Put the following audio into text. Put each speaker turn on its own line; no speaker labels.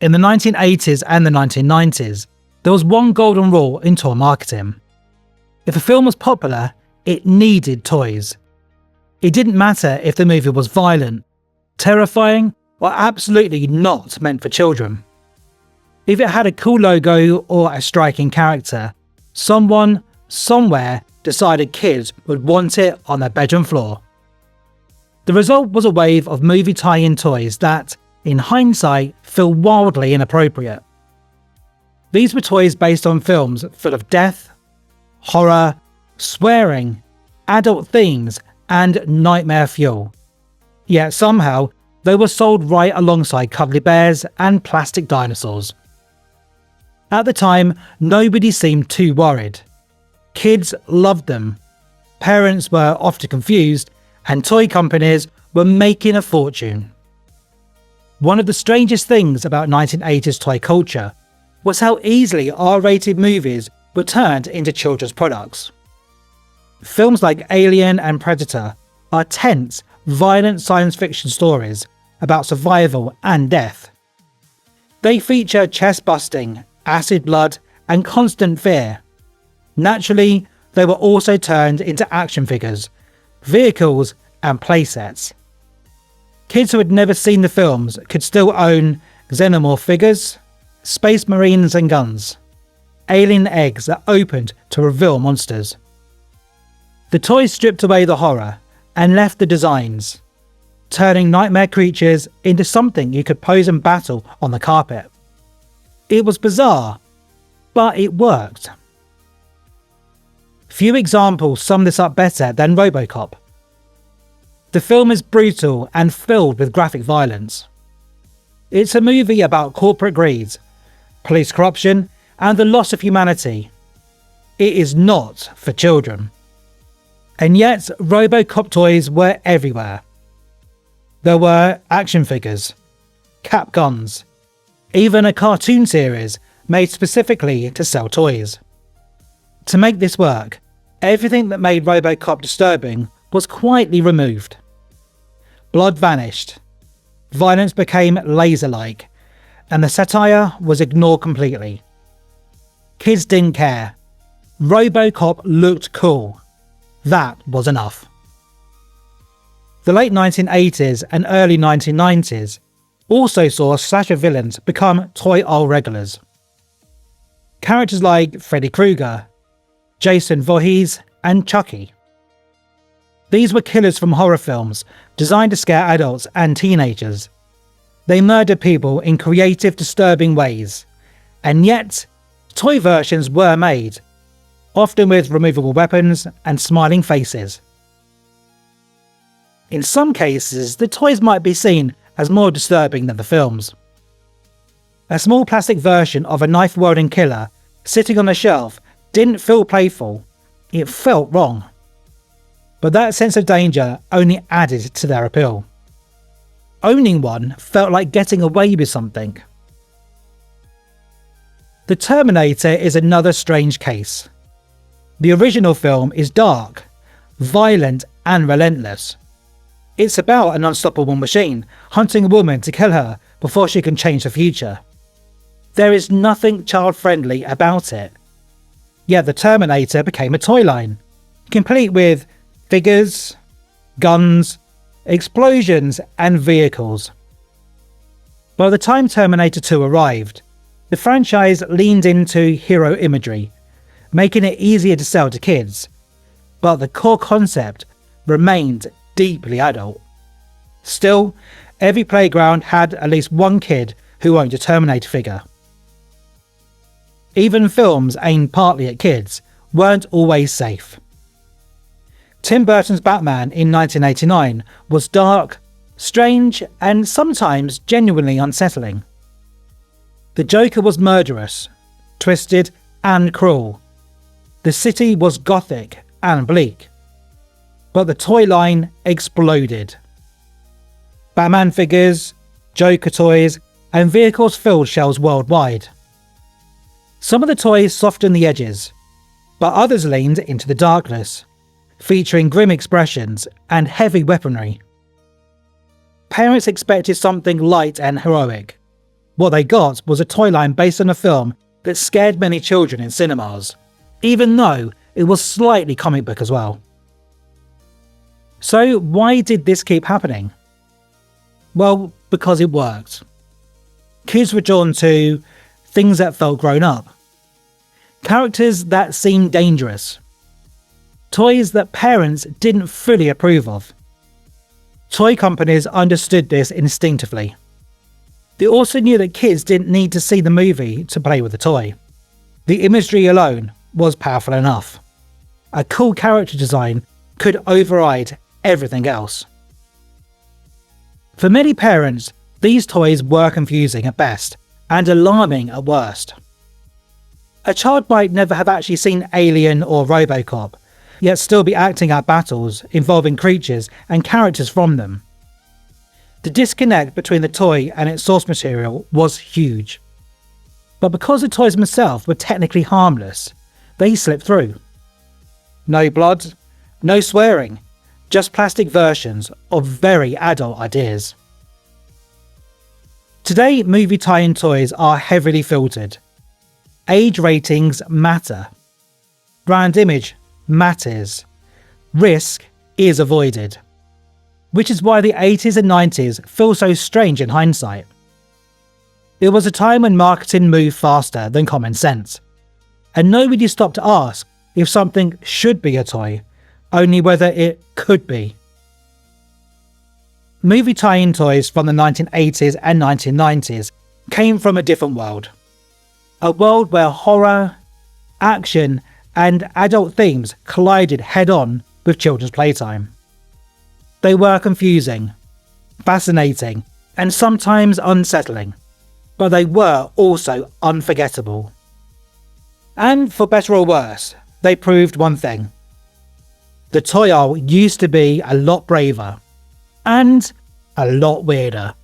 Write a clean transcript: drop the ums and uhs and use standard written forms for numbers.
In the 1980s and the 1990s, there was one golden rule in toy marketing. If a film was popular, it needed toys. It didn't matter if the movie was violent, terrifying, or absolutely not meant for children. If it had a cool logo or a striking character, someone, somewhere decided kids would want it on their bedroom floor. The result was a wave of movie tie-in toys that, in hindsight, feel wildly inappropriate. These were toys based on films full of death, horror, swearing, adult themes, and nightmare fuel. Yet somehow, they were sold right alongside cuddly bears and plastic dinosaurs. At the time, nobody seemed too worried. Kids loved them. Parents were often confused, and toy companies were making a fortune. One of the strangest things about 1980s toy culture was how easily R-rated movies were turned into children's products. Films like Alien and Predator are tense, violent science fiction stories about survival and death. They feature chest-busting, acid blood, and constant fear. Naturally, they were also turned into action figures, vehicles, and playsets. Kids who had never seen the films could still own xenomorph figures, space marines and guns, alien eggs that opened to reveal monsters. The toys stripped away the horror and left the designs, turning nightmare creatures into something you could pose and battle on the carpet. It was bizarre, but it worked. Few examples sum this up better than RoboCop. The film is brutal and filled with graphic violence. It's a movie about corporate greed, police corruption, and the loss of humanity. It is not for children. And yet, RoboCop toys were everywhere. There were action figures, cap guns, even a cartoon series made specifically to sell toys. To make this work, everything that made RoboCop disturbing was quietly removed. Blood vanished, violence became laser-like, and the satire was ignored completely. Kids didn't care. RoboCop looked cool. That was enough. The late 1980s and early 1990s also saw slasher villains become toy aisle regulars. Characters like Freddy Krueger, Jason Voorhees, and Chucky. These were killers from horror films designed to scare adults and teenagers. They murdered people in creative, disturbing ways, and yet, toy versions were made, often with removable weapons and smiling faces. In some cases, the toys might be seen as more disturbing than the films. A small plastic version of a knife-wielding killer sitting on a shelf didn't feel playful, it felt wrong. But that sense of danger only added to their appeal. Owning one felt like getting away with something. The Terminator is another strange case. The original film is dark, violent, and relentless. It's about an unstoppable machine hunting a woman to kill her before she can change the future. There is nothing child-friendly about it. Yet the Terminator became a toy line, complete with figures, guns, explosions, and vehicles. By the time Terminator 2 arrived, the franchise leaned into hero imagery, making it easier to sell to kids, but the core concept remained deeply adult. Still, every playground had at least one kid who owned a Terminator figure. Even films aimed partly at kids weren't always safe. Tim Burton's Batman in 1989 was dark, strange, and sometimes genuinely unsettling. The Joker was murderous, twisted, and cruel. The city was gothic and bleak. But the toy line exploded. Batman figures, Joker toys, and vehicles filled shelves worldwide. Some of the toys softened the edges, but others leaned into the darkness, featuring grim expressions and heavy weaponry. Parents expected something light and heroic, What they got was a toy line based on a film that scared many children in cinemas, even though it was slightly comic book as well. So why did this keep happening? Well, because it worked. Kids were drawn to things that felt grown up, characters that seemed dangerous, toys that parents didn't fully approve of. Toy companies understood this instinctively. They also knew that kids didn't need to see the movie to play with the toy. The imagery alone was powerful enough. A cool character design could override everything else. For many parents, these toys were confusing at best and alarming at worst. A child might never have actually seen Alien or RoboCop, yet still be acting out battles involving creatures and characters from them. The disconnect between the toy and its source material was huge. But because the toys themselves were technically harmless, they slipped through. No blood, no swearing, just plastic versions of very adult ideas. Today, movie tie-in toys are heavily filtered. Age ratings matter. Brand image matters. Risk is avoided. Which is why the 80s and 90s feel so strange in hindsight. It was a time when marketing moved faster than common sense, and nobody stopped to ask if something should be a toy, only whether it could be. Movie tie-in toys from the 1980s and 1990s came from a different world. A world where horror, action, and adult themes collided head-on with children's playtime. They were confusing, fascinating, and sometimes unsettling, but they were also unforgettable. And for better or worse, they proved one thing. The toy aisle used to be a lot braver, and a lot weirder.